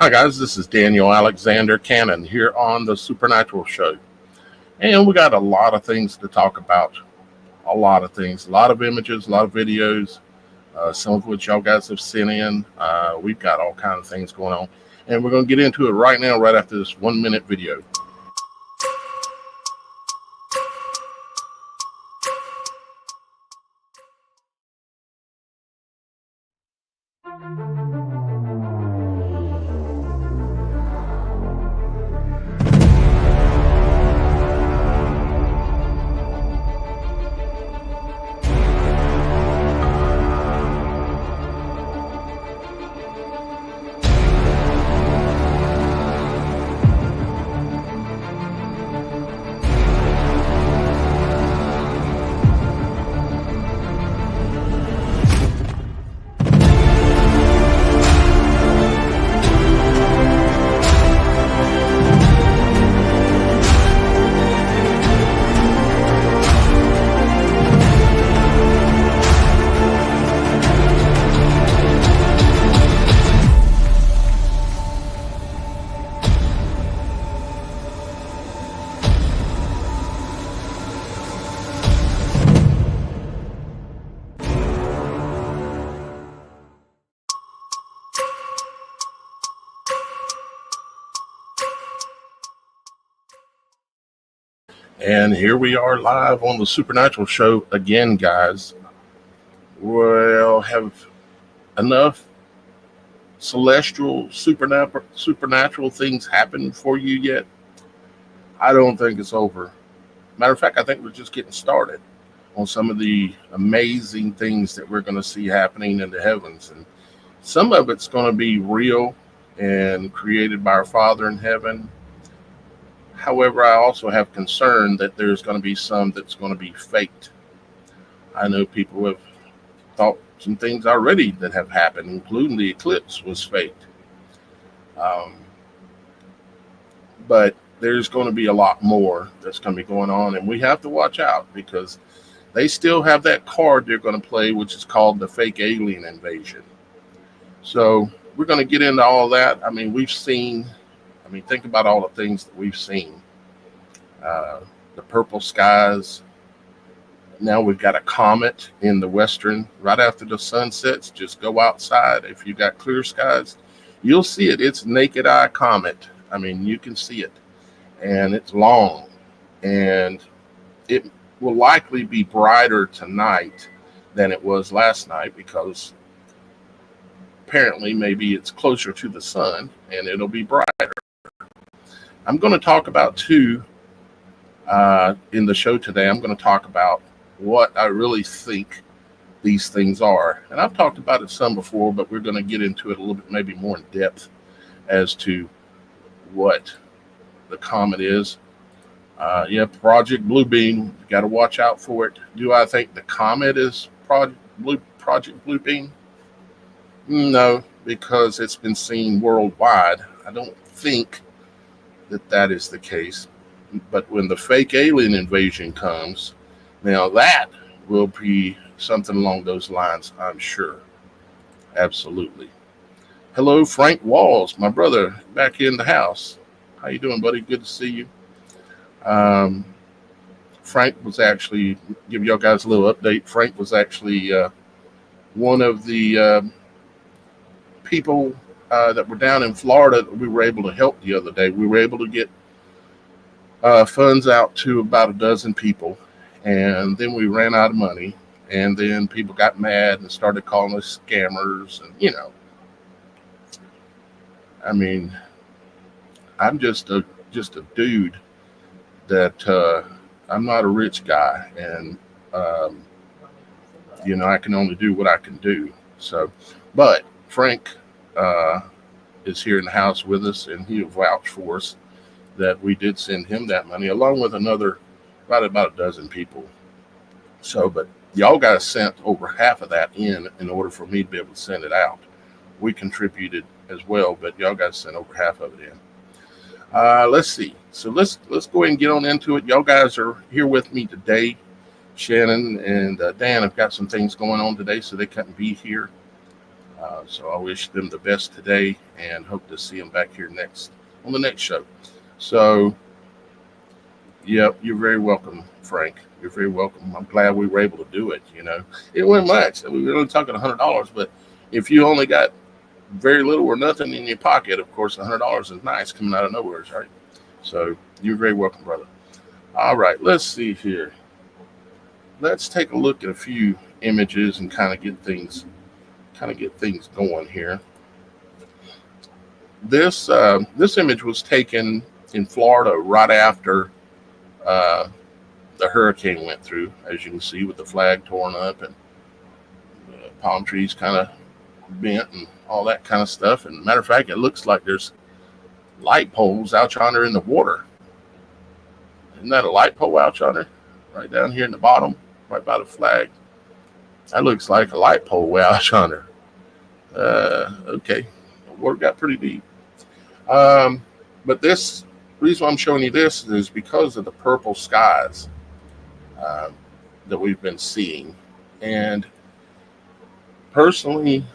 Hi guys, this is Daniel Alexander Cannon here on the Supernatural Show. And we got a lot of things to talk about. A lot of things, a lot of images, a lot of videos, some of which y'all guys have sent in. We've got all kinds of things going on. And we're going to get into it right now, right after this 1 minute video. And here we are live on the Supernatural Show again, guys. We'll have enough celestial, supernatural things happen for you yet? I don't think it's over. Matter of fact, I think we're just getting started on some of the amazing things that we're going to see happening in the heavens. And some of it's going to be real and created by our Father in heaven. However, I also have concern that there's going to be some that's going to be faked. I know people have thought some things already that have happened, including the eclipse was faked. But there's going to be a lot more that's going to be going on, and we have to watch out because they still have that card they're going to play, which is called the fake alien invasion. So we're going to get into all that. I mean, think about all the things that we've seen. The purple skies. Now we've got a comet in the western. Right after the sun sets, just go outside. If you got clear skies, you'll see it. It's naked eye comet. I mean, you can see it. And it's long. And it will likely be brighter tonight than it was last night because apparently maybe it's closer to the sun and it'll be brighter. I'm going to talk about two in the show today. I'm going to talk about what I really think these things are. And I've talked about it some before, but we're going to get into it a little bit, maybe more in depth as to what the comet is. Project Bluebeam, got to watch out for it. Do I think the comet is Project Bluebeam? No, because it's been seen worldwide. I don't think that is the case. But when the fake alien invasion comes, now that will be something along those lines, I'm sure. Absolutely. Hello, Frank Walls, my brother, back in the house. How you doing, buddy? Good to see you. Frank was actually, give y'all guys a little update. Frank was actually one of the people that were down in Florida that we were able to help the other day. We were able to get funds out to about a dozen people, and then we ran out of money, and then people got mad and started calling us scammers, and I mean, I'm just a dude that I'm not a rich guy, and I can only do what I can do. So, but Frank is here in the house with us, and he'll vouch for us that we did send him that money, along with another about a dozen people. So, but y'all guys sent over half of that in order for me to be able to send it out. We contributed as well, but y'all guys sent over half of it in. Let's see. So let's go ahead and get on into it. Y'all guys are here with me today. Shannon and Dan have got some things going on today, so they couldn't be here. So I wish them the best today and hope to see them back here on the next show. So, yep, you're very welcome, Frank. You're very welcome. I'm glad we were able to do it. It wasn't much. We were only talking $100, but if you only got very little or nothing in your pocket, of course, $100 is nice coming out of nowhere, right? So you're very welcome, brother. All right, let's see here. Let's take a look at a few images and kind of get things going here. This image was taken in Florida right after the hurricane went through, as you can see, with the flag torn up and palm trees kind of bent and all that kind of stuff. And matter of fact, it looks like there's light poles out yonder in the water. Isn't that a light pole out yonder? Right down here in the bottom, right by the flag. That looks like a light pole way out yonder. Okay, the water got pretty deep. But this reason why I'm showing you this is because of the purple skies that we've been seeing. And personally,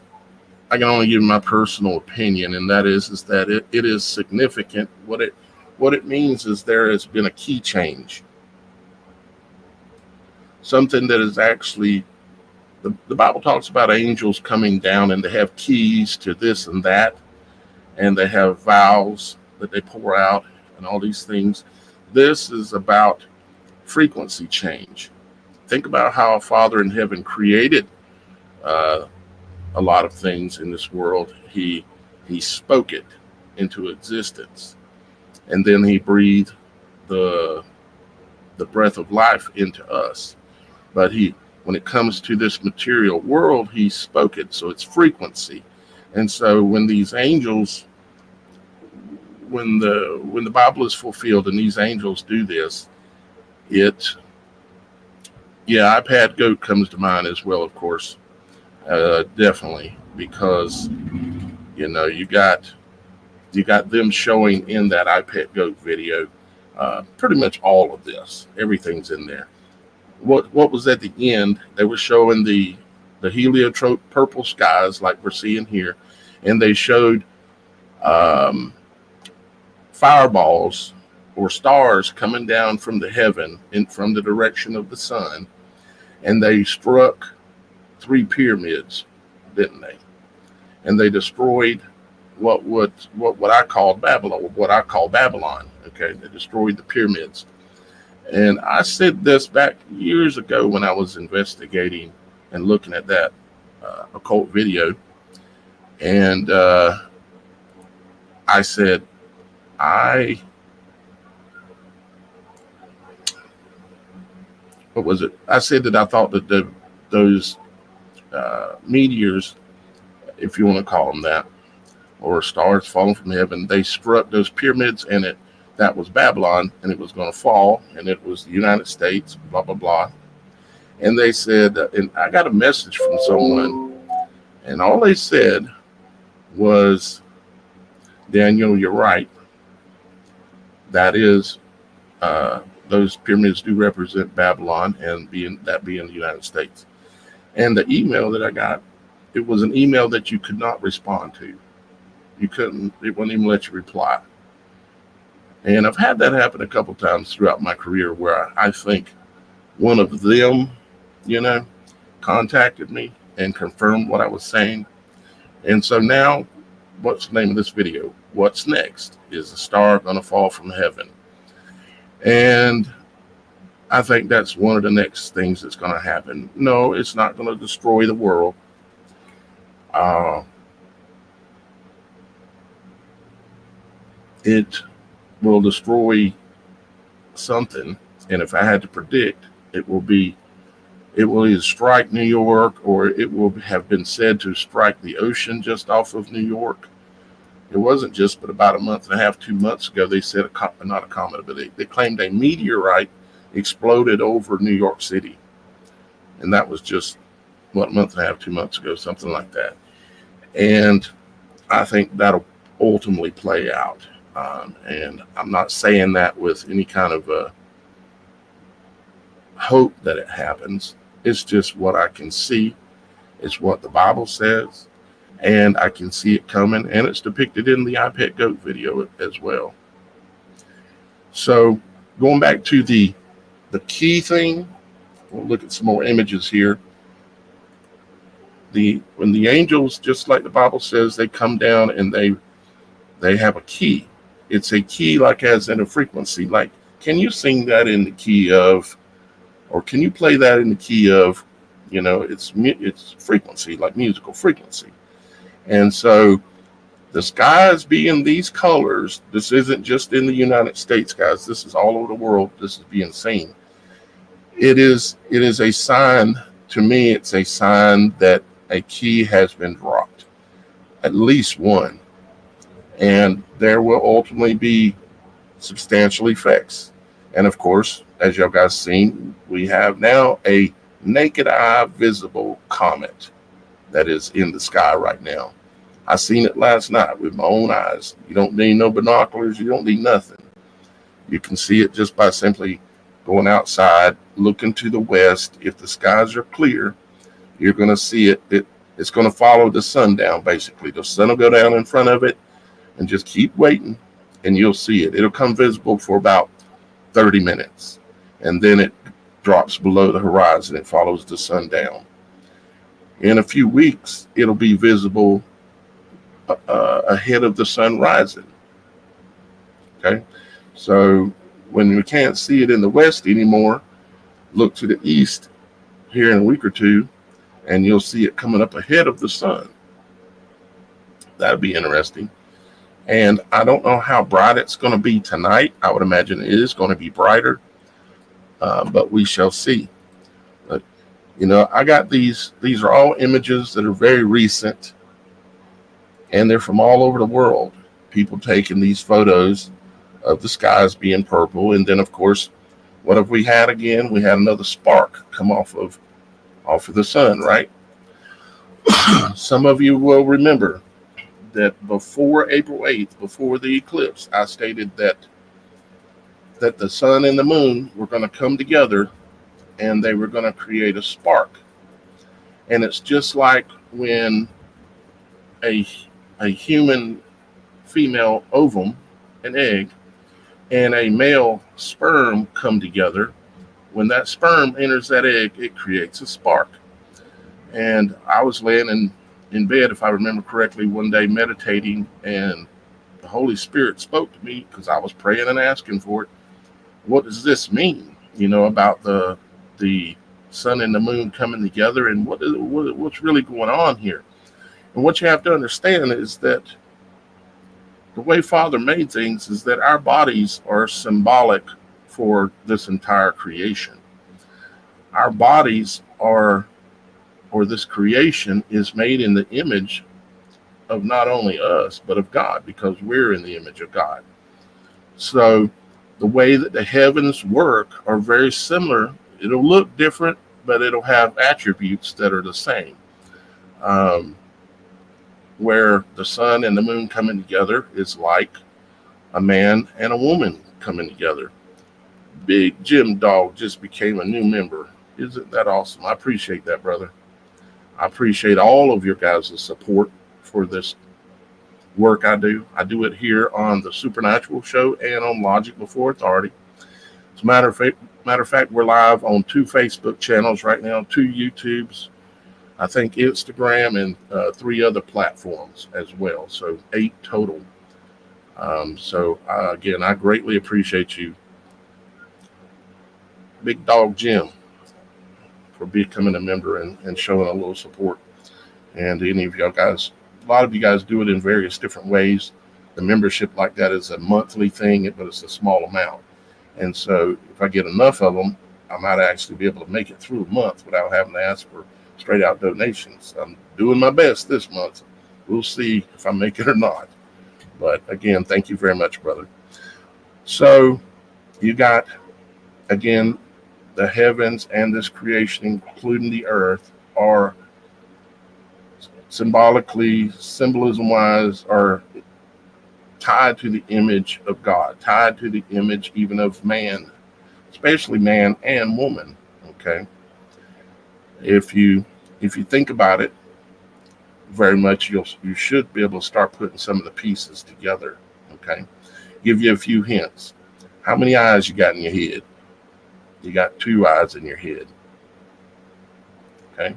I can only give my personal opinion, and that is that it is significant. What it means is there has been a key change. Something that is actually, the Bible talks about angels coming down and they have keys to this and that, and they have vials that they pour out and all these things. This is about frequency change. Think about how a Father in heaven created a lot of things in this world. He spoke it into existence, and then he breathed the breath of life into us. But when it comes to this material world, he spoke it, so it's frequency. And so when these angels, when the Bible is fulfilled and these angels do this, iPad goat comes to mind as well, of course. Definitely, because you got them showing in that iPad goat video pretty much all of this. Everything's in there. What was at the end? They were showing the heliotrope purple skies like we're seeing here, and they showed fireballs or stars coming down from the heaven from the direction of the sun, and they struck 3 pyramids, didn't they? And they destroyed what I call Babylon. Okay, they destroyed the pyramids. And I said this back years ago when I was investigating and looking at that occult video, and I said what was it? I said that I thought that those meteors, if you want to call them that, or stars falling from heaven, they struck those pyramids, and that was Babylon, and it was going to fall, and it was the United States, blah, blah, blah. And they said, and I got a message from someone, and all they said was, Daniel, you're right. That is, those pyramids do represent Babylon, and being the United States. And the email that I got, it was an email that you could not respond to. It wouldn't even let you reply. And I've had that happen a couple times throughout my career where I think one of them, contacted me and confirmed what I was saying. And so now, what's the name of this video? What's next? Is a star going to fall from heaven? And I think that's one of the next things that's going to happen. No, it's not going to destroy the world. It will destroy something, and if I had to predict, it will either strike New York, or it will have been said to strike the ocean just off of New York. It wasn't just, but about a month and a half, 2 months ago, they said not a comet, but they claimed a meteorite exploded over New York City, and that was just a month and a half, 2 months ago, something like that. And I think that'll ultimately play out. And I'm not saying that with any kind of hope that it happens. It's just what I can see. It's what the Bible says. and I can see it coming, and it's depicted in the iPet Goat video as well. So going back to the key thing, we'll look at some more images here. When the angels, just like the Bible says, they come down and they have a key. It's a key, like as in a frequency. Like, can you sing that in the key of, or can you play that in the key of, it's frequency, like musical frequency. And so the skies being these colors, this isn't just in the United States, guys. This is all over the world. This is being seen. It is a sign, to me, it's a sign that a key has been dropped, at least one. And there will ultimately be substantial effects. And of course, as y'all guys seen, we have now a naked eye visible comet that is in the sky right now. I seen it last night with my own eyes. You don't need no binoculars. You don't need nothing. You can see it just by simply going outside, looking to the west. If the skies are clear, you're going to see it. It's going to follow the sun down, basically. The sun will go down in front of it, and just keep waiting, and you'll see it. It'll come visible for about 30 minutes, and then it drops below the horizon. It follows the sun down. In a few weeks, it'll be visible ahead of the sun rising. Okay, so when we can't see it in the west anymore, look to the east here in a week or two, and you'll see it coming up ahead of the sun. That'd be interesting. And I don't know how bright it's going to be tonight. I would imagine it is going to be brighter, but we shall see. But, I got these are all images that are very recent, and they're from all over the world. People taking these photos of the skies being purple. And then, of course, what have we had again? We had another spark come off of the sun, right? Some of you will remember that before April 8th, before the eclipse, I stated that the sun and the moon were going to come together and they were going to create a spark. And it's just like when a human female ovum, an egg, and a male sperm come together. When that sperm enters that egg, it creates a spark. And I was laying in bed, if I remember correctly, one day meditating, and the Holy Spirit spoke to me because I was praying and asking for it. What does this mean? About the sun and the moon coming together, and what's really going on here? And what you have to understand is that the way Father made things is that our bodies are symbolic for this entire creation. Our bodies or this creation is made in the image of not only us, but of God, because we're in the image of God. So the way that the heavens work are very similar. It'll look different, but it'll have attributes that are the same. Where the sun and the moon coming together is like a man and a woman coming together. Big Jim Dog just became a new member. Isn't that awesome? I appreciate that, brother. I appreciate all of your guys' support for this work I do. I do it here on the Supernatural Show and on Logic Before Authority. As a matter of fact, we're live on 2 Facebook channels right now, 2 YouTubes, I think Instagram, and 3 other platforms as well. So 8 total. Again, I greatly appreciate you, Big Dog Jim, for becoming a member and showing a little support. And any of y'all guys, a lot of you guys do it in various different ways. The membership like that is a monthly thing, but it's a small amount. And so if I get enough of them, I might actually be able to make it through a month without having to ask for straight out donations. I'm doing my best this month. We'll see if I make it or not. But again, thank you very much, brother. So you got, again, the heavens and this creation, including the earth, are symbolically, symbolism-wise, are tied to the image of God, tied to the image even of man, especially man and woman. Okay, if you think about it, very much, you should be able to start putting some of the pieces together. Okay, give you a few hints. How many eyes you got in your head? You got 2 eyes in your head. Okay,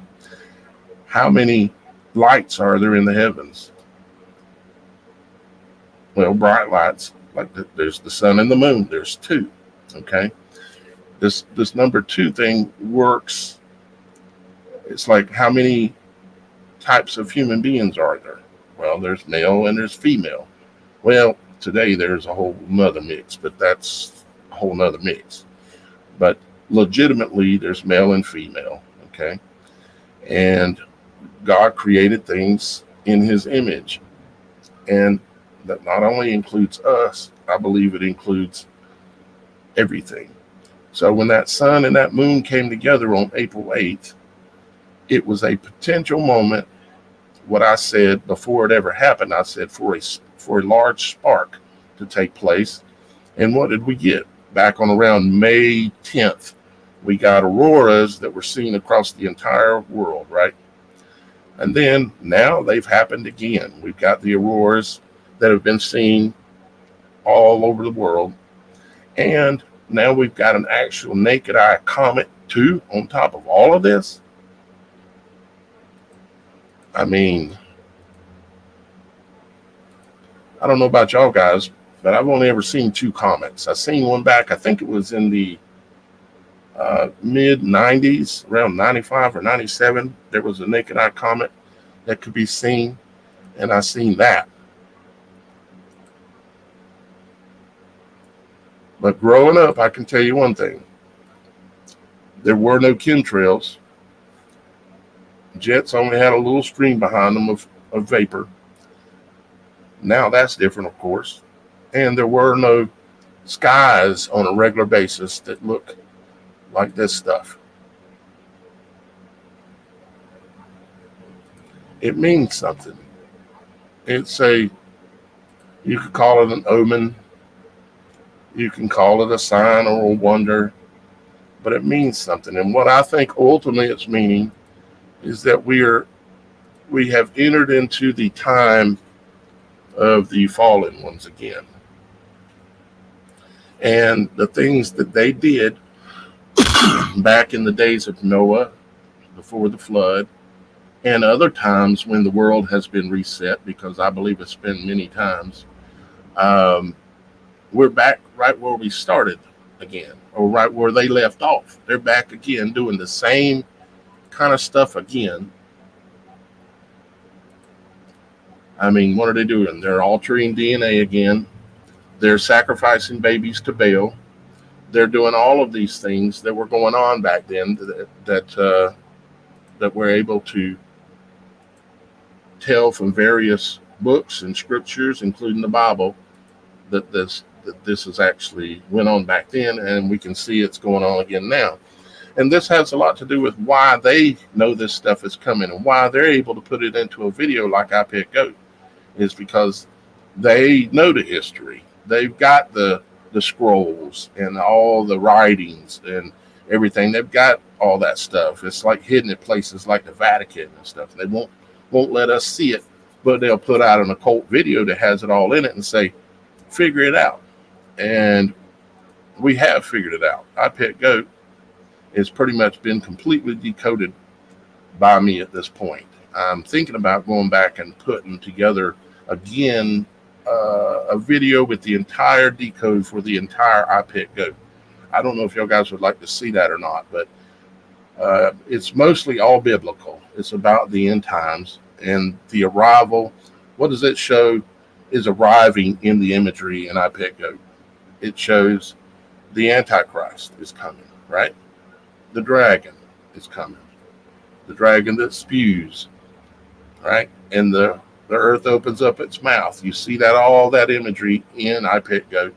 how many lights are there in the heavens? Well, bright lights, like there's the sun and the moon. There's 2. Okay, this number 2 thing works. It's like, how many types of human beings are there? Well, there's male and there's female. Well, today there's a whole nother mix, but that's a whole nother mix. But legitimately, there's male and female. Okay, and God created things in his image, and that not only includes us, I believe it includes everything. So when that sun and that moon came together on April 8th, it was a potential moment. What I said before it ever happened, I said for a large spark to take place. And what did we get? Back on around May 10th, we got auroras that were seen across the entire world, right? And then now they've happened again. We've got the auroras that have been seen all over the world. And now we've got an actual naked eye comet too on top of all of this. I mean, I don't know about y'all guys, but I've only ever seen 2 comets. I seen one back, I think it was in the mid 90s, around 95 or 97. There was a naked eye comet that could be seen, and I seen that. But growing up, I can tell you one thing. There were no chemtrails. Jets only had a little stream behind them of vapor. Now that's different, of course. And there were no skies on a regular basis that look like this stuff. It means something. You could call it an omen. You can call it a sign or a wonder, but it means something. And what I think ultimately its meaning is that we have entered into the time of the fallen ones again. And the things that they did back in the days of Noah, before the flood, and other times when the world has been reset, because I believe it's been many times, we're back right where we started again, or right where they left off. They're back again doing the same kind of stuff again. I mean, what are they doing? They're altering DNA again. They're sacrificing babies to Baal. They're doing all of these things that were going on back then that we're able to tell from various books and scriptures, including the Bible, that this is actually went on back then, and we can see it's going on again now. And this has a lot to do with why they know this stuff is coming and why they're able to put it into a video like I Pick Goat, is because they know the history. They've got the scrolls and all the writings and everything. They've got all that stuff. It's like hidden at places like the Vatican and stuff. They won't let us see it, but they'll put out an occult video that has it all in it and say, figure it out. And we have figured it out. I Pick Goat has pretty much been completely decoded by me at this point. I'm thinking about going back and putting together again a video with the entire decode for the entire I Pick Goat. I don't know if y'all guys would like to see that or not, but it's mostly all biblical. It's about the end times and the arrival. What does it show is arriving in the imagery in I Pick Goat? It shows the antichrist is coming, right? The dragon is coming. The dragon that spews, right? And the earth opens up its mouth. You see that, all that imagery in I Pick Goat,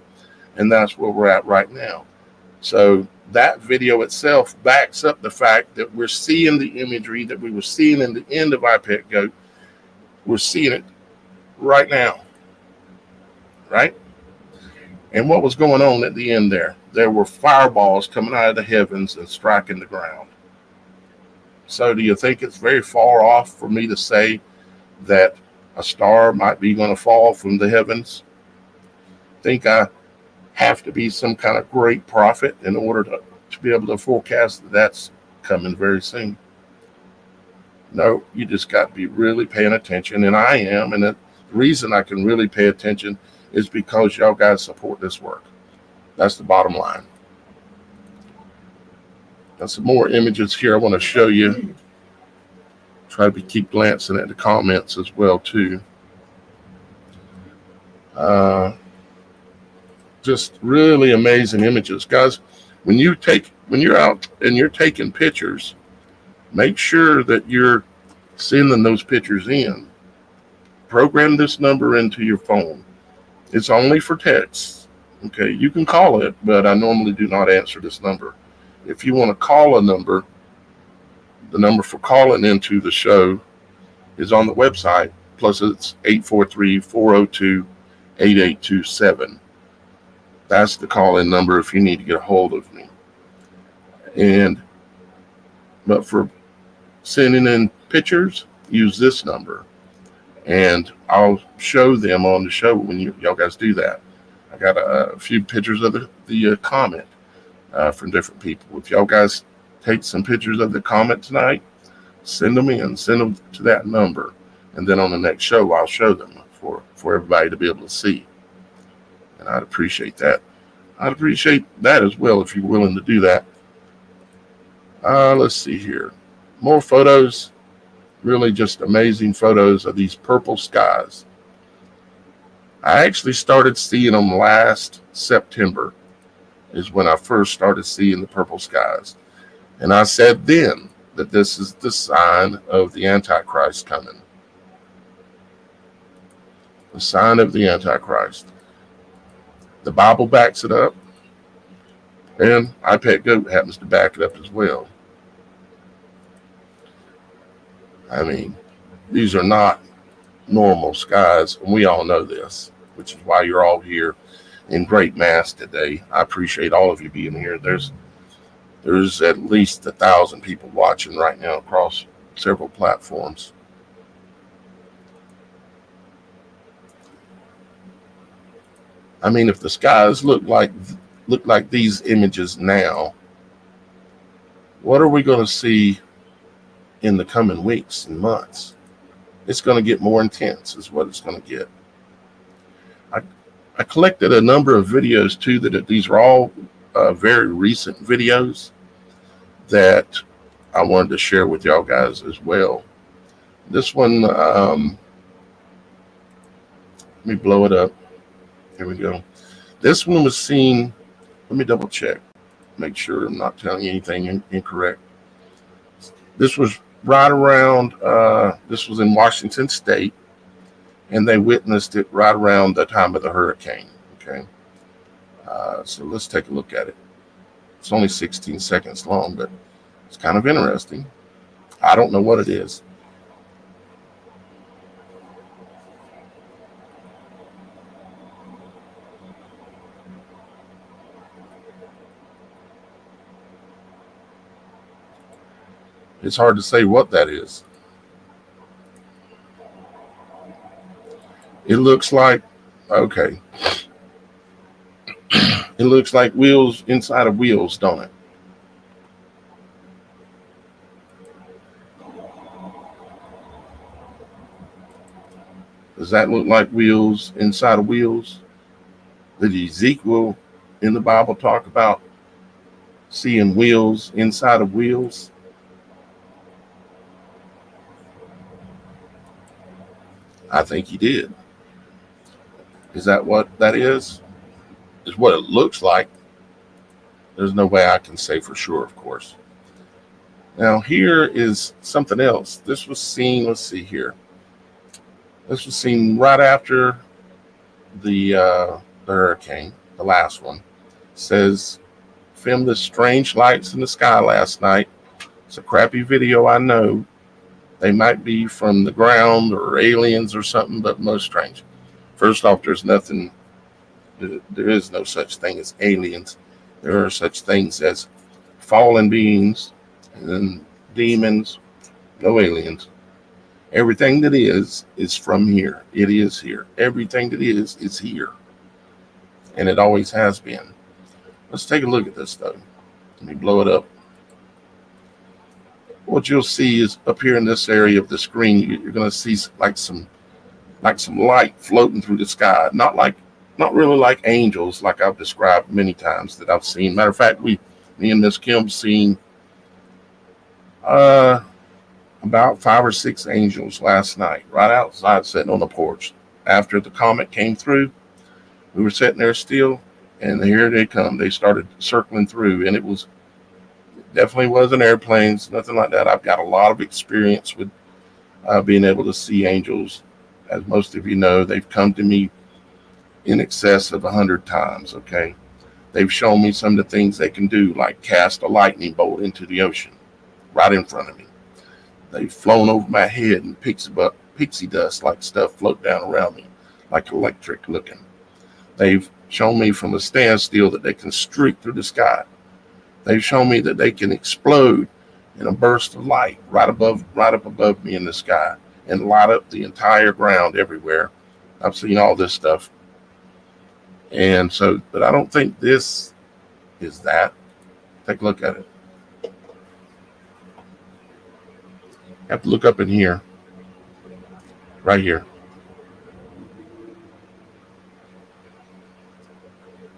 and that's where we're at right now. So that video itself backs up the fact that we're seeing the imagery that we were seeing in the end of I Pick Goat. We're seeing it right now, right? And what was going on at the end there? There were fireballs coming out of the heavens and striking the ground. So do you think it's very far off for me to say that a star might be going to fall from the heavens? Think I have to be some kind of great prophet in order to be able to forecast that that's coming very soon? No, you just got to be really paying attention, and I am. And the reason I can really pay attention is because y'all guys support this work. That's the bottom line. Got some more images here I want to show you. Try to keep glancing at the comments as well too. Just really amazing images, guys. When you're out and you're taking pictures, make sure that you're sending those pictures in. Program this number into your phone. It's only for texts. Okay, you can call it, but I normally do not answer this number. If you want to call a number, the number for calling into the show is on the website, plus it's 843-402-8827. That's the call-in number if you need to get a hold of me. But for sending in pictures, use this number, and I'll show them on the show when y'all guys do that. I got a few pictures of the comet from different people. If y'all guys take some pictures of the comet tonight, send them in, send them to that number, and then on the next show I'll show them for everybody to be able to see. And I'd appreciate that. I'd appreciate that as well if you're willing to do that. Let's see here. More photos. Really just amazing photos of these purple skies. I actually started seeing them last September is when I first started seeing the purple skies. And I said then that this is the sign of the Antichrist coming. The sign of the Antichrist. The Bible backs it up, and iPetGoat happens to back it up as well. I mean, these are not normal skies, and we all know this, which is why you're all here in great mass today. I appreciate all of you being here. There's at least 1,000 people watching right now across several platforms. I mean, if the skies look like these images now, what are we going to see in the coming weeks and months? It's going to get more intense is what it's going to get. I collected a number of videos too, that these are all very recent videos that I wanted to share with y'all guys as well. This one, let me blow it up. Here we go. This one was seen, let me double check, make sure I'm not telling you anything incorrect. This was right around, this was in Washington State, and they witnessed it right around the time of the hurricane. Okay. So let's take a look at it. It's only 16 seconds long, but it's kind of interesting. I don't know what it is. It's hard to say what that is. It looks like, okay. It looks like wheels inside of wheels, don't it? Does that look like wheels inside of wheels? Did Ezekiel in the Bible talk about seeing wheels inside of wheels? I think he did. Is that what that is? Is what it looks like. There's no way I can say for sure, of course. Now here is something else. This was seen, let's see here. This was seen right after the hurricane, the last one. It says, filmed the strange lights in the sky last night. It's a crappy video, I know. They might be from the ground or aliens or something, but most strange. First off, there is no such thing as aliens. There are such things as fallen beings and demons, no aliens. Everything that is from here. It is here. Everything that is here. And it always has been. Let's take a look at this though. Let me blow it up. What you'll see is up here in this area of the screen, you're going to see like some light floating through the sky. Not really like angels, like I've described many times that I've seen. Matter of fact, me and Miss Kim seen about 5 or 6 angels last night, right outside, sitting on the porch. After the comet came through, we were sitting there still, and here they come. They started circling through, and it definitely wasn't airplanes, nothing like that. I've got a lot of experience with being able to see angels. As most of you know, they've come to me in excess of 100 times, okay? They've shown me some of the things they can do, like cast a lightning bolt into the ocean right in front of me. They've flown over my head and pixie dust like stuff float down around me, like electric looking. They've shown me from a standstill that they can streak through the sky. They've shown me that they can explode in a burst of light right up above me in the sky and light up the entire ground everywhere. I've seen all this stuff. And so, but I don't think this is that. Take a look at it. You have to look up in here, right here.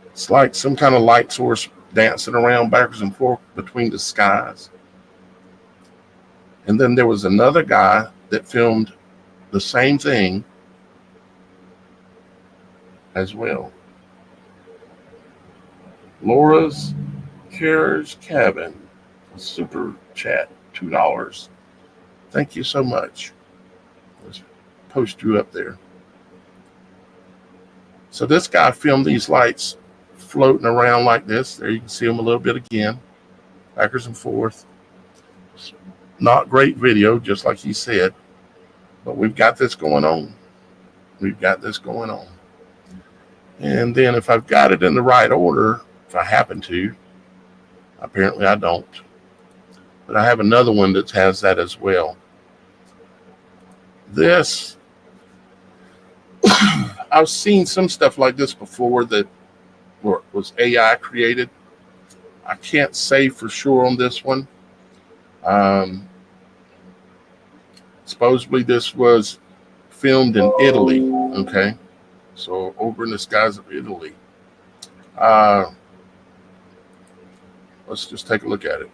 It's like some kind of light source dancing around backwards and forth between the skies. And then there was another guy that filmed the same thing as well. Laura's Carriage Cabin, a super chat, $2. Thank you so much. Let's post you up there. So this guy filmed these lights floating around like this. There you can see them a little bit again, backwards and forth. Not great video, just like he said, but we've got this going on. We've got this going on. And then if I've got it in the right order, if I happen to, apparently I don't, but I have another one that has that as well. This, I've seen some stuff like this before that was AI created. I can't say for sure on this one. Supposedly this was filmed in Italy. Okay, so over in the skies of Italy. Let's just take a look at it.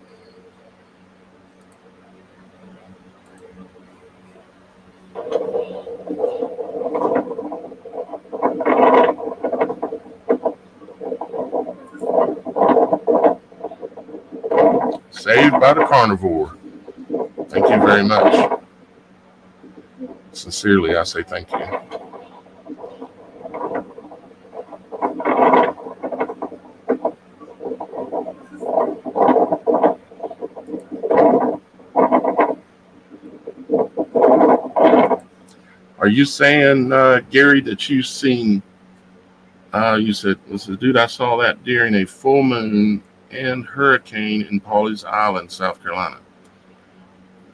Saved by the carnivore. Thank you very much. Sincerely, I say thank you. Are you saying, Gary, that you've seen, you said, dude, I saw that during a full moon and hurricane in Pawleys Island, South Carolina.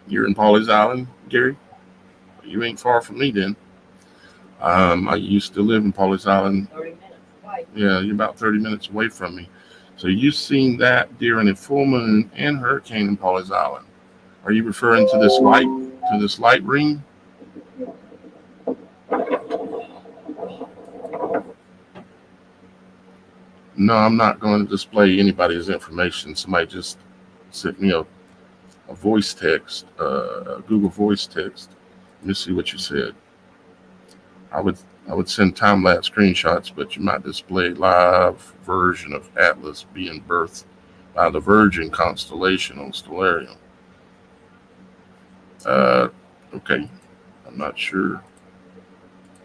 You're in Pawleys Island, Gary? You ain't far from me then. I used to live in Pawleys Island. 30 minutes away. Yeah, you're about 30 minutes away from me. So you've seen that during a full moon and hurricane in Pawleys Island. Are you referring to this light ring? No, I'm not going to display anybody's information. Somebody just sent me a voice text, a Google voice text. Let me see what you said. I would send time-lapse screenshots, but you might display live version of Atlas being birthed by the Virgin constellation on Stellarium. Okay, I'm not sure.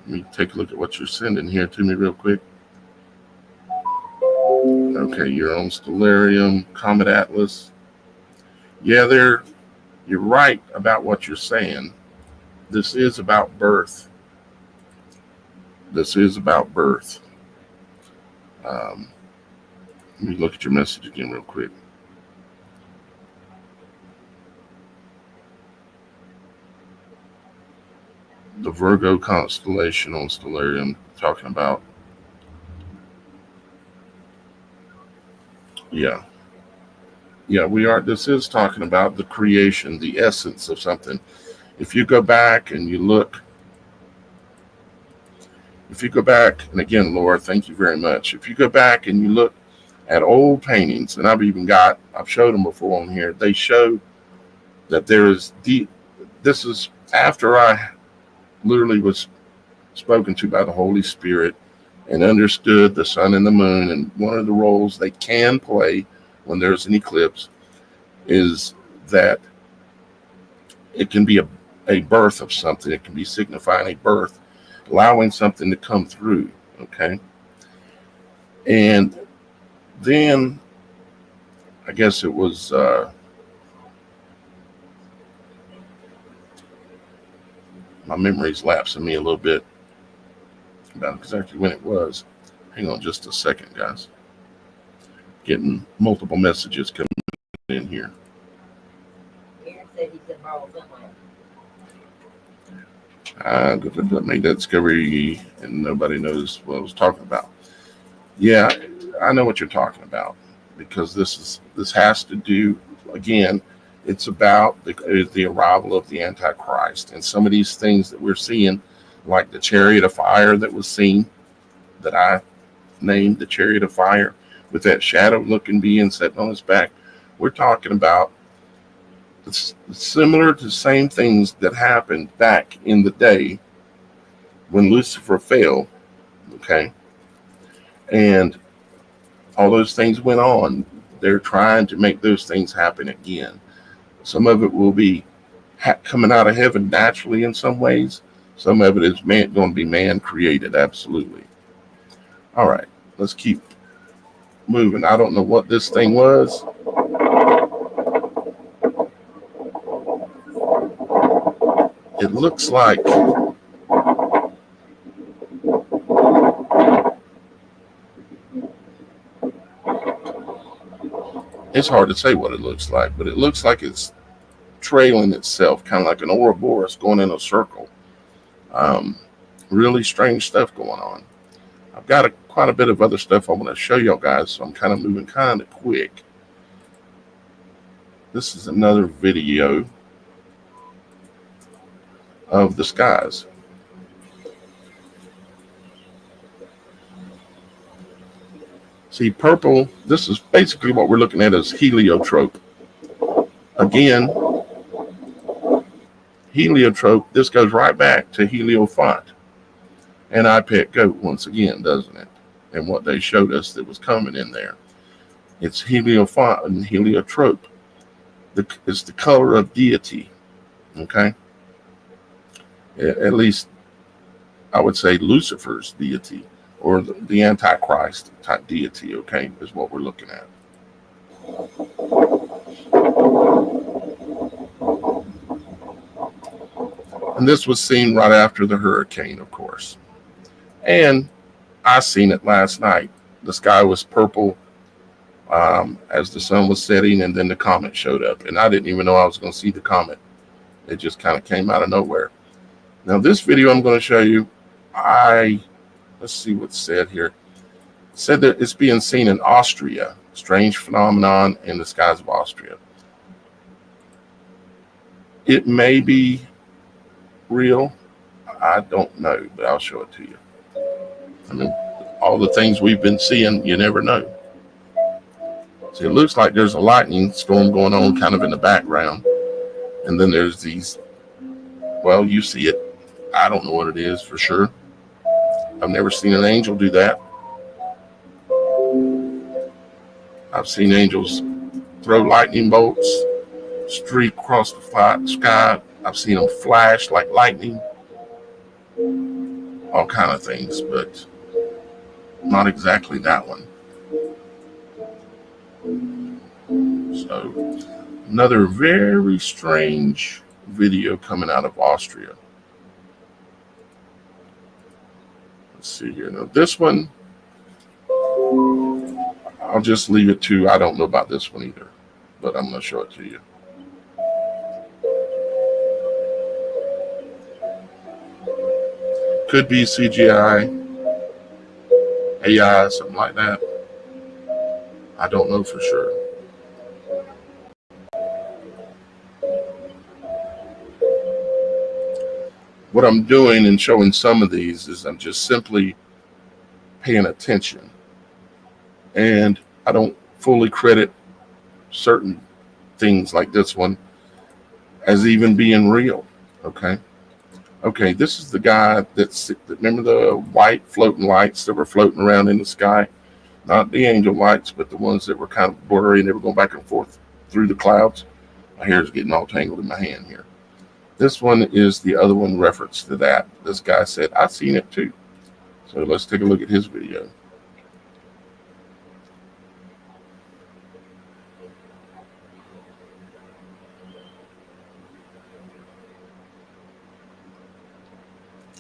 Let me take a look at what you're sending here to me real quick. Okay, you're on Stellarium, Comet Atlas. Yeah, you're right about what you're saying. This is about birth. This is about birth. Let me look at your message again real quick. the Virgo constellation on Stellarium, talking about, yeah, we are. This is talking about the creation, the essence of something. If you go back and you look, and again, Laura, thank you very much. If you go back and you look at old paintings, and I've showed them before on here, they show that there is deep, this is after I literally was spoken to by the Holy Spirit and understood the sun and the moon, and one of the roles they can play when there's an eclipse is that it can be a birth of something. It can be signifying a birth, allowing something to come through, okay? And then I guess it was my memory's lapsing me a little bit about exactly when it was. Hang on just a second, guys. Getting multiple messages coming in here. Aaron said he could borrow somewhere. I made that discovery and nobody knows what I was talking about. Yeah, I know what you're talking about, because this has to do, again, it's about the arrival of the antichrist, and some of these things that we're seeing, like the chariot of fire that was seen, that I named the chariot of fire, with that shadow looking being sitting on his back. We're talking about similar to the same things that happened back in the day when Lucifer fell, okay? And all those things went on. They're trying to make those things happen again. Some of it will be coming out of heaven naturally in some ways. Some of it is going to be man created, absolutely. All right, let's keep moving. I don't know what this thing was. It looks like it's hard to say what it looks like, but it looks like it's trailing itself, kind of like an ouroboros going in a circle. Really strange stuff going on. I've got quite a bit of other stuff I want to show y'all guys, so I'm kind of moving kind of quick. This is another video of the skies. See, purple, this is basically what we're looking at as heliotrope. Again, heliotrope, this goes right back to heliophyte. And I pick goat once again, doesn't it? And what they showed us that was coming in there. It's heliophyte and heliotrope. It's the color of deity, okay? At least I would say Lucifer's deity, or the Antichrist type deity, okay, is what we're looking at. And this was seen right after the hurricane, of course. And I seen it last night. The sky was purple as the sun was setting, and then the comet showed up. And I didn't even know I was going to see the comet. It just kind of came out of nowhere. Now, this video I'm going to show you, let's see what's said here. It said that it's being seen in Austria. Strange phenomenon in the skies of Austria. It may be real. I don't know, but I'll show it to you. I mean, all the things we've been seeing, you never know. See, it looks like there's a lightning storm going on kind of in the background. And then there's these, well, you see it. I don't know what it is for sure. I've never seen an angel do that. I've seen angels throw lightning bolts, streak across the sky. I've seen them flash like lightning. All kind of things, but not exactly that one. So, another very strange video coming out of Austria. Let's see here. Now, this one, I'll just leave it to, I don't know about this one either, but I'm going to show it to you. Could be CGI, AI, something like that. I don't know for sure. What I'm doing in showing some of these is I'm just simply paying attention. And I don't fully credit certain things like this one as even being real. Okay, this is the guy remember the white floating lights that were floating around in the sky? Not the angel lights, but the ones that were kind of blurry and they were going back and forth through the clouds. My hair is getting all tangled in my hand here. This one is the other one reference to that. This guy said, I've seen it too. So let's take a look at his video.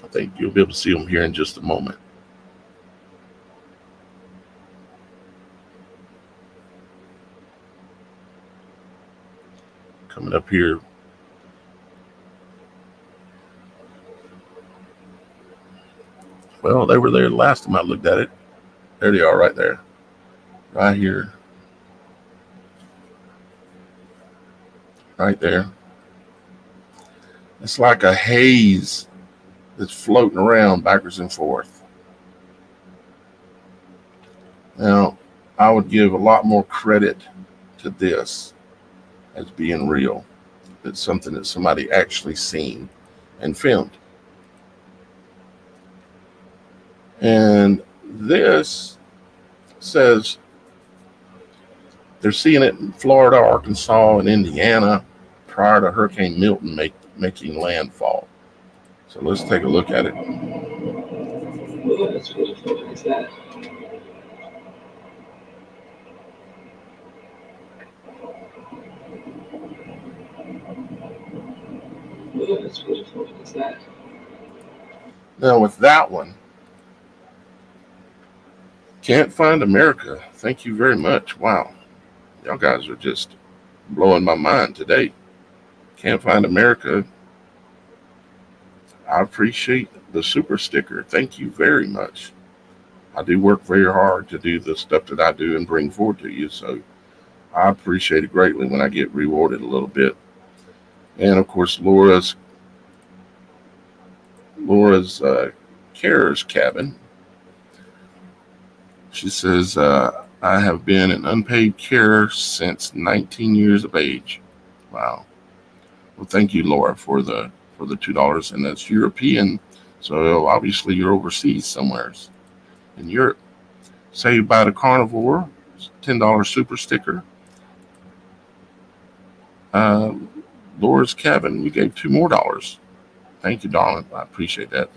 I think you'll be able to see him here in just a moment. Coming up here. Well, they were there the last time I looked at it. There they are right there. Right here. Right there. It's like a haze that's floating around backwards and forth. Now, I would give a lot more credit to this as being real. It's something that somebody actually seen and filmed. And this says they're seeing it in Florida, Arkansas, and Indiana prior to Hurricane Milton making landfall. So let's take a look at it. Oh, that's really cool. What is that? Oh, that's really cool. What is that? Now with that one, Can't Find America. Thank you very much. Wow. Y'all guys are just blowing my mind today. Can't Find America. I appreciate the super sticker. Thank you very much. I do work very hard to do the stuff that I do and bring forward to you. So I appreciate it greatly when I get rewarded a little bit. And of course, Laura's carer's cabin. She says, I have been an unpaid carer since 19 years of age. Wow. Well, thank you, Laura, for the $2, and that's European. So obviously you're overseas somewhere in Europe. Saved by the Carnivore, $10 super sticker. Laura's cabin, you gave $2 more. Thank you, darling. I appreciate that.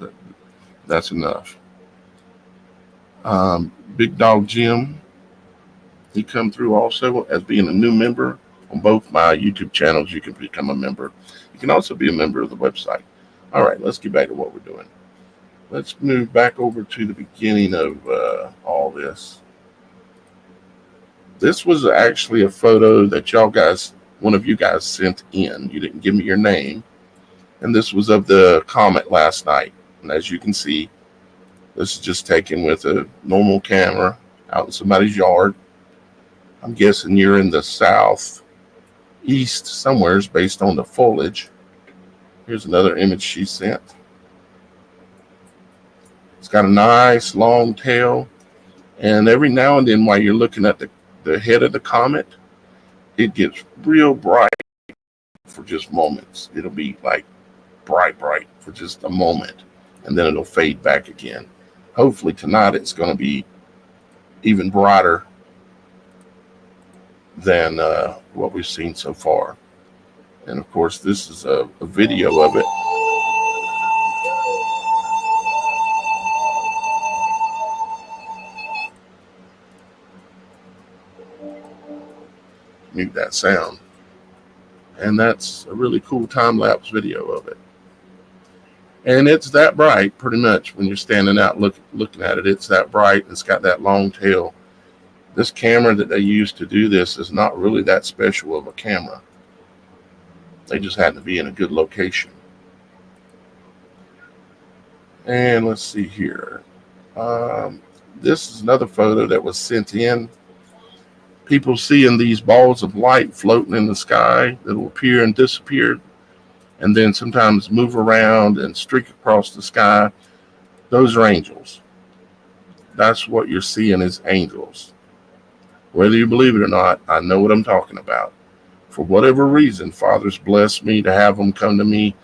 That's enough. Big Dog Jim, he come through also as being a new member on both my YouTube channels. You can become a member. You can also be a member of the website. All right, let's get back to what we're doing. Let's move back over to the beginning of all this. This was actually a photo that one of you guys sent in. You didn't give me your name. And this was of the comet last night. And as you can see, this is just taken with a normal camera out in somebody's yard. I'm guessing you're in the southeast somewheres based on the foliage. Here's another image she sent. It's got a nice long tail. And every now and then while you're looking at the head of the comet, it gets real bright for just moments. It'll be like bright for just a moment. And then it'll fade back again. Hopefully tonight it's going to be even brighter than what we've seen so far. And of course, this is a video of it. Mute that sound. And that's a really cool time-lapse video of it. And it's that bright, pretty much, when you're standing out looking at it. It's that bright. It's got that long tail. This camera that they use to do this is not really that special of a camera. They just happen to be in a good location. And let's see here. This is another photo that was sent in. People seeing these balls of light floating in the sky that will appear and disappear, and then sometimes move around and streak across the sky. Those are angels. That's what you're seeing is angels. Whether you believe it or not, I know what I'm talking about. For whatever reason, Father's blessed me to have them come to me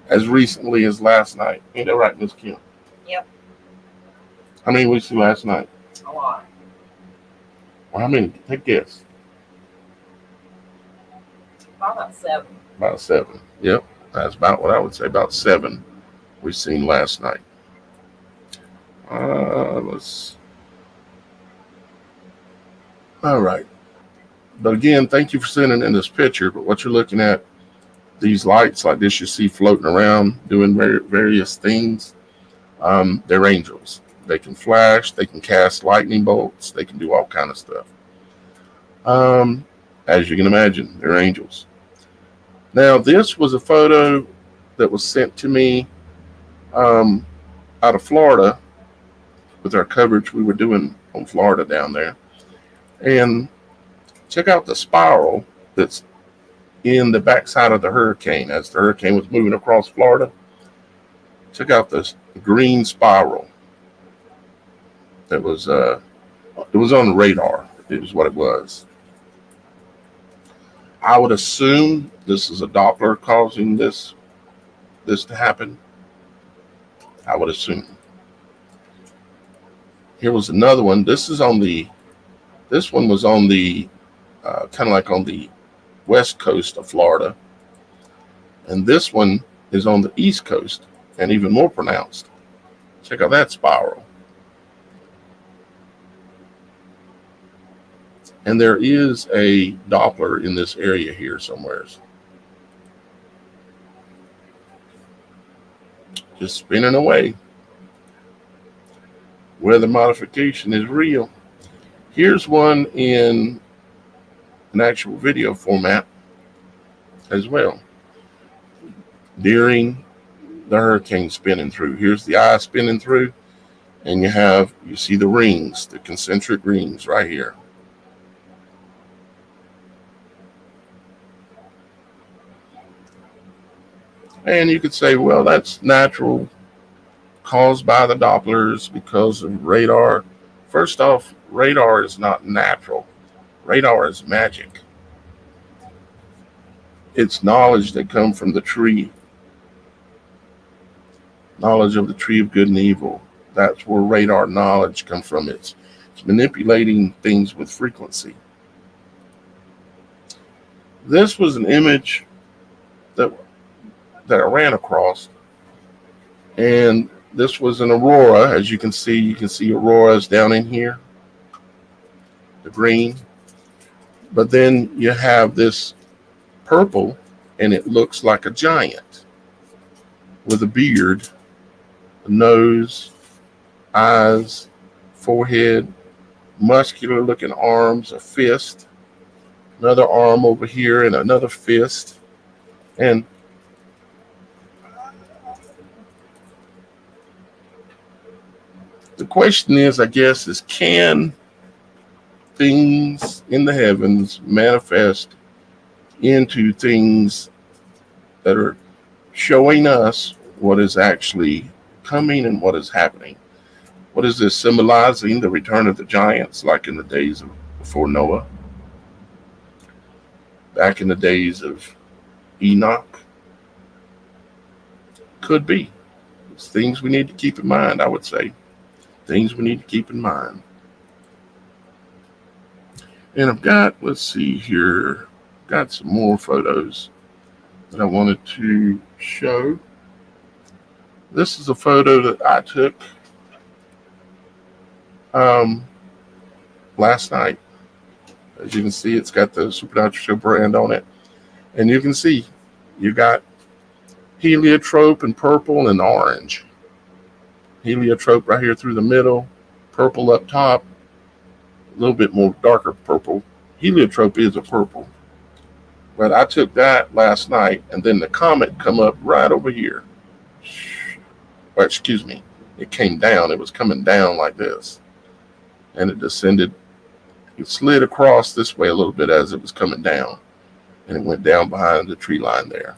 as recently as last night. Ain't that right, Miss Kim? Yep. How many we see last night? A lot. Well, how many? Take a guess. About 7. About 7. Yep. That's about what I would say. About 7 we've seen last night. Let's. All right. But again, thank you for sending in this picture. But what you're looking at, these lights like this you see floating around doing various things, they're angels. They can flash. They can cast lightning bolts. They can do all kind of stuff. As you can imagine, they're angels. Now, this was a photo that was sent to me out of Florida with our coverage we were doing on Florida down there. And check out the spiral that's in the backside of the hurricane as the hurricane was moving across Florida. Check out this green spiral that was it was on the radar. It was what it was. I would assume this is a Doppler causing this to happen. I would assume. Here was another one. This one was on the kind of like on the west coast of Florida, and this one is on the east coast and even more pronounced. Check out that spiral. And there is a Doppler in this area here somewhere. Just spinning away. Weather modification is real. Here's one in an actual video format as well. During the hurricane spinning through. Here's the eye spinning through. And you see the rings, the concentric rings right here. And you could say, well, that's natural, caused by the Dopplers because of radar. First off, radar is not natural. Radar is magic. It's knowledge that comes from the tree. Knowledge of the tree of good and evil. That's where radar knowledge comes from. It's manipulating things with frequency. This was an image that I ran across, and this was an aurora. As you can see auroras down in here, the green, but then you have this purple, and it looks like a giant with a beard, a nose, eyes, forehead, muscular looking arms, a fist, another arm over here, and another fist. And the question is, I guess, is can things in the heavens manifest into things that are showing us what is actually coming and what is happening? What is this symbolizing? The return of the giants, like in the days of before Noah, back in the days of Enoch? Could be. It's things we need to keep in mind, I would say. Things we need to keep in mind. And I've got, let's see here, got some more photos that I wanted to show. This is a photo that I took last night. As you can see, it's got the Supernatural brand on it. And you can see you got heliotrope and purple and orange. Heliotrope right here through the middle, purple up top, a little bit more darker purple. Heliotrope is a purple. But I took that last night, and then the comet come up right over here. Well, excuse me, it came down. It was coming down like this, and it descended. It slid across this way a little bit as it was coming down, and it went down behind the tree line there.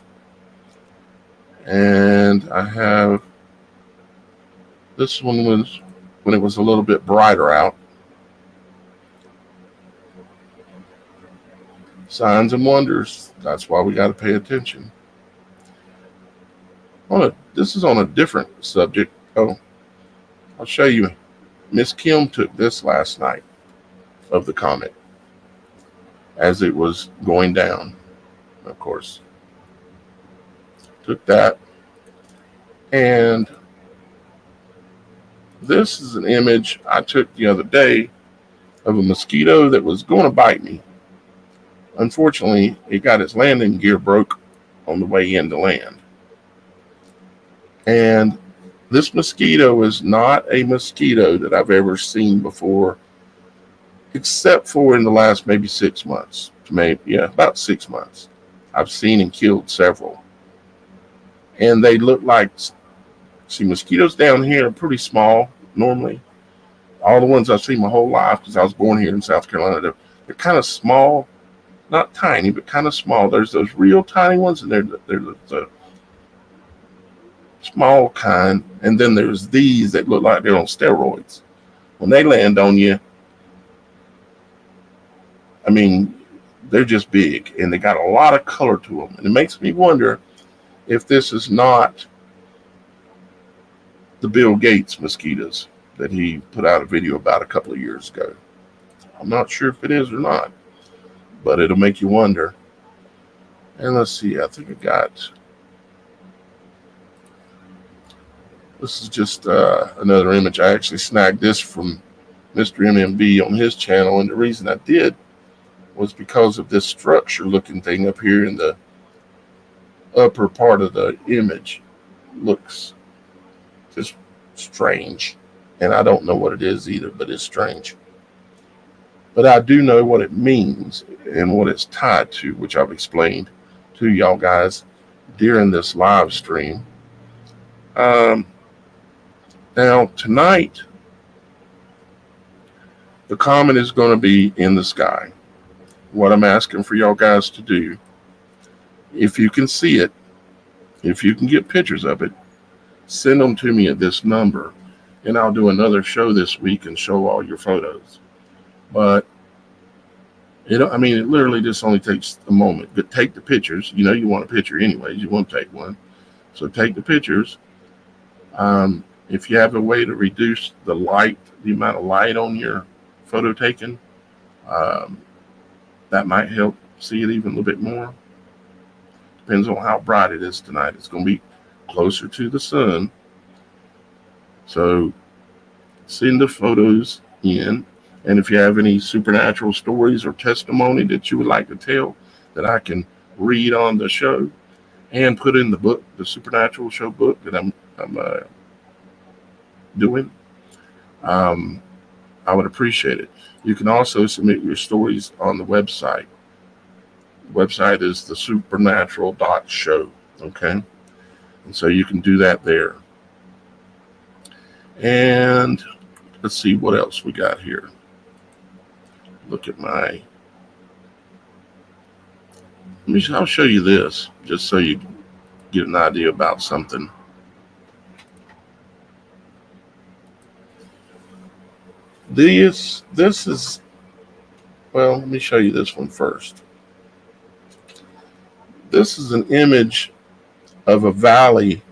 And I have this one was when it was a little bit brighter out. Signs and wonders. That's why we got to pay attention. This is on a different subject. Oh, I'll show you. Miss Kim took this last night of the comet as it was going down. Of course, took that, and this is an image I took the other day of a mosquito that was going to bite me. Unfortunately, it got its landing gear broke on the way in to land. And this mosquito is not a mosquito that I've ever seen before, except for in the last maybe 6 months. About 6 months. I've seen and killed several. And they look like, see, mosquitoes down here are pretty small normally. All the ones I've seen my whole life, because I was born here in South Carolina, they're kind of small, not tiny, but kind of small. There's those real tiny ones, and they're the small kind, and then there's these that look like they're on steroids. When they land on you, I mean, they're just big, and they got a lot of color to them. And it makes me wonder if this is not the Bill Gates mosquitoes that he put out a video about a couple of years ago. I'm not sure if it is or not, but it'll make you wonder. And let's see, I think I got, this is just another image. I actually snagged this from Mr. MMB on his channel, and the reason I did was because of this structure looking thing up here in the upper part of the image. Looks just strange, and I don't know what it is either, but it's strange. But I do know what it means and what it's tied to, which I've explained to y'all guys during this live stream. Now, tonight, the comet is going to be in the sky. What I'm asking for y'all guys to do, if you can see it, if you can get pictures of it, send them to me at this number, and I'll do another show this week and show all your photos. But it literally just only takes a moment. But take the pictures. You know you want a picture anyways. You want to take one. So take the pictures. If you have a way to reduce the amount of light on your photo taken, that might help see it even a little bit more. Depends on how bright it is tonight. It's going to be closer to the sun. So send the photos in. And if you have any supernatural stories or testimony that you would like to tell that I can read on the show and put in the book, the Supernatural Show book that I'm doing, I would appreciate it. You can also submit your stories on the website. The website is TheSupernatural.Show. Okay. And so you can do that there. And let's see what else we got here. Look at I'll show you this just so you get an idea about something. This is, well, let me show you this one first. This is an image of a valley.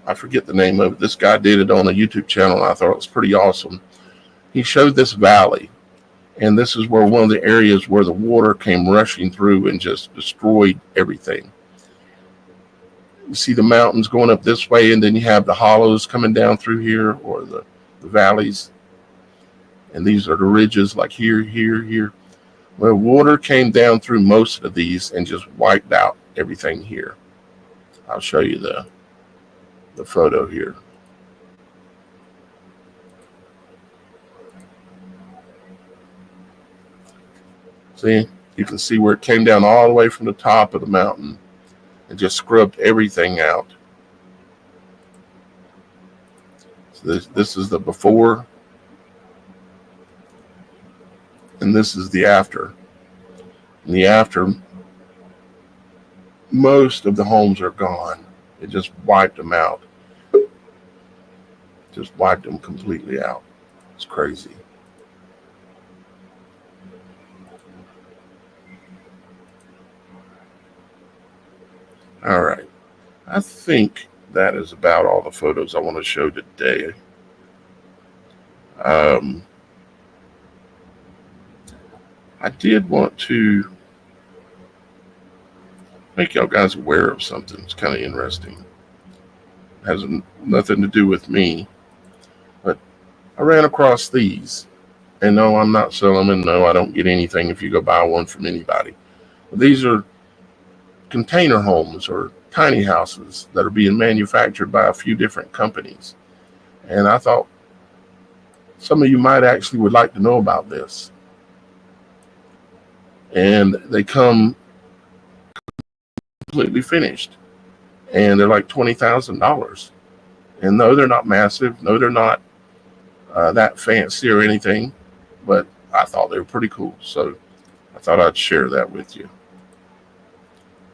I forget the name of it. This guy did it on a YouTube channel, and I thought it was pretty awesome. He showed this valley, and this is where one of the areas where the water came rushing through and just destroyed everything. You see the mountains going up this way, and then you have the hollows coming down through here, or the valleys. And these are the ridges, like here, here, here. Well, water came down through most of these and just wiped out everything here. I'll show you the photo here. See, you can see where it came down all the way from the top of the mountain and just scrubbed everything out. This is the before, and this is the after. In the after, most of the homes are gone. It just wiped them out. Just wiped them completely out. It's crazy. All right. I think that is about all the photos I want to show today. I did want to make y'all guys aware of something. It's kind of interesting. It has nothing to do with me, but I ran across these. And no, I'm not selling them. No, I don't get anything if you go buy one from anybody. But these are container homes or tiny houses that are being manufactured by a few different companies. And I thought some of you might actually would like to know about this. And they come completely finished. And they're like $20,000. And no, they're not massive. No, they're not that fancy or anything. But I thought they were pretty cool. So I thought I'd share that with you.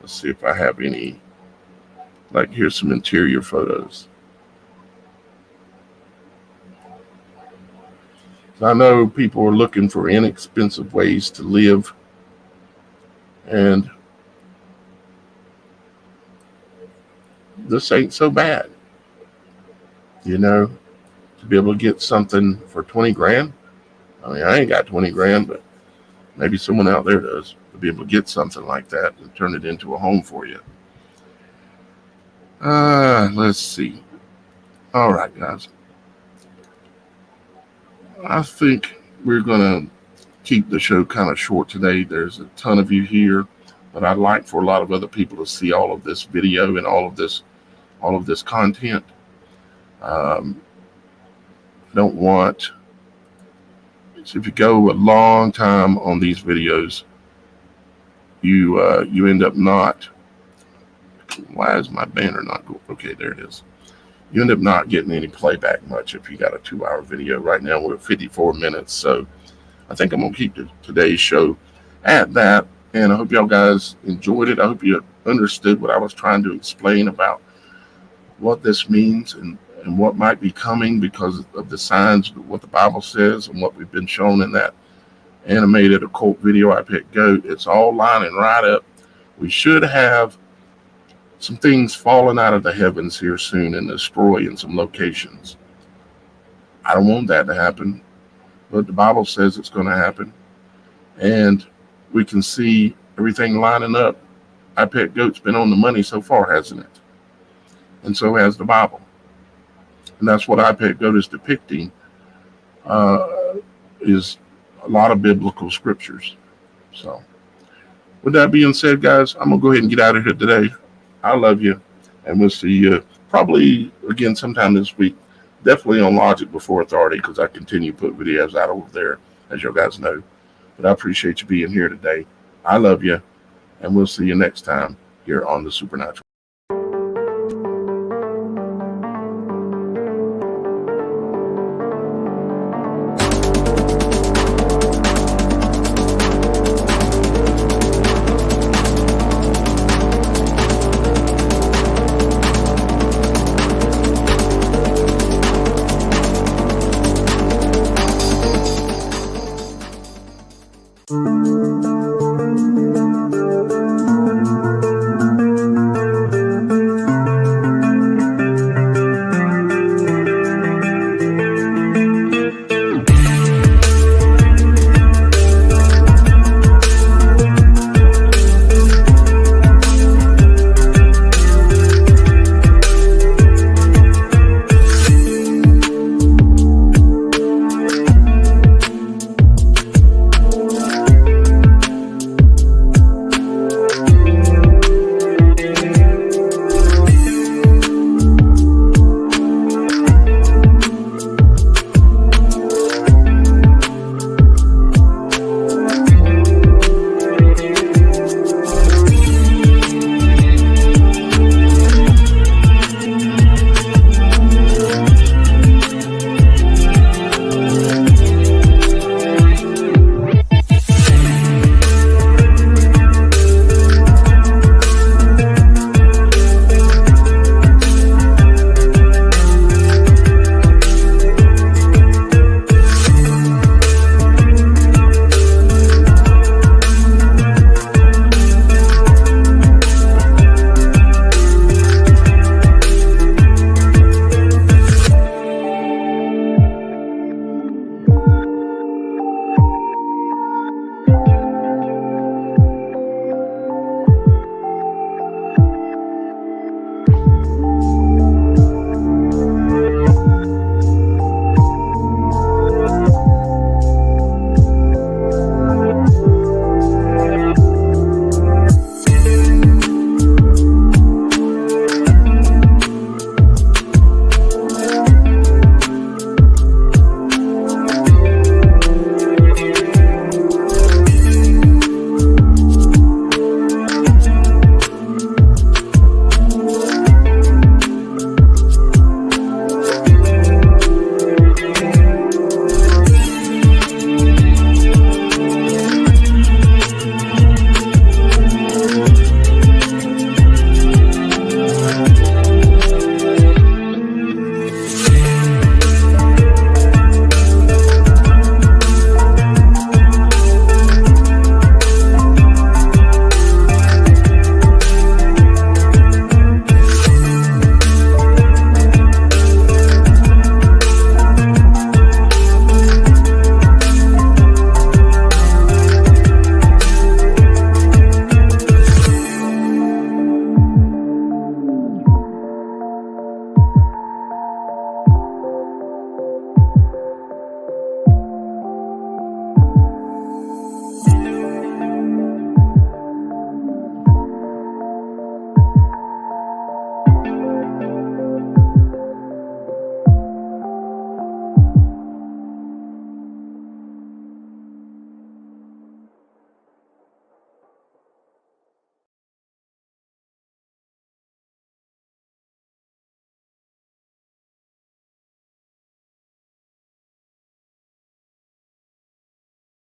Let's see if I have any. Like, here's some interior photos. I know people are looking for inexpensive ways to live. And this ain't so bad. You know, to be able to get something for 20 grand. I mean, I ain't got 20 grand, but maybe someone out there does. To be able to get something like that and turn it into a home for you. Let's see. All right, guys. I think we're going to keep the show kind of short today. There's a ton of you here, but I'd like for a lot of other people to see all of this video and all of this content. I don't want. So if you go a long time on these videos, you end up not. Why is my banner not going? Okay, there it is. You end up not getting any playback much if you got a 2-hour video. Right now we're at 54 minutes, so I think I'm gonna keep today's show at that. And I hope y'all guys enjoyed it. I hope you understood what I was trying to explain about what this means and what might be coming because of the signs, what the Bible says, and what we've been shown in that animated occult video I picked Goat. It's all lining right up. We should have some things falling out of the heavens here soon and destroy in some locations. I don't want that to happen, but the Bible says it's going to happen. And we can see everything lining up. I Pet Goat's been on the money so far, hasn't it? And so has the Bible. And that's what I Pet Goat is depicting, is a lot of biblical scriptures. So with that being said, guys, I'm going to go ahead and get out of here today. I love you, and we'll see you probably again sometime this week. Definitely on Logic Before Authority, because I continue to put videos out over there, as you guys know. But I appreciate you being here today. I love you, and we'll see you next time here on The Supernatural.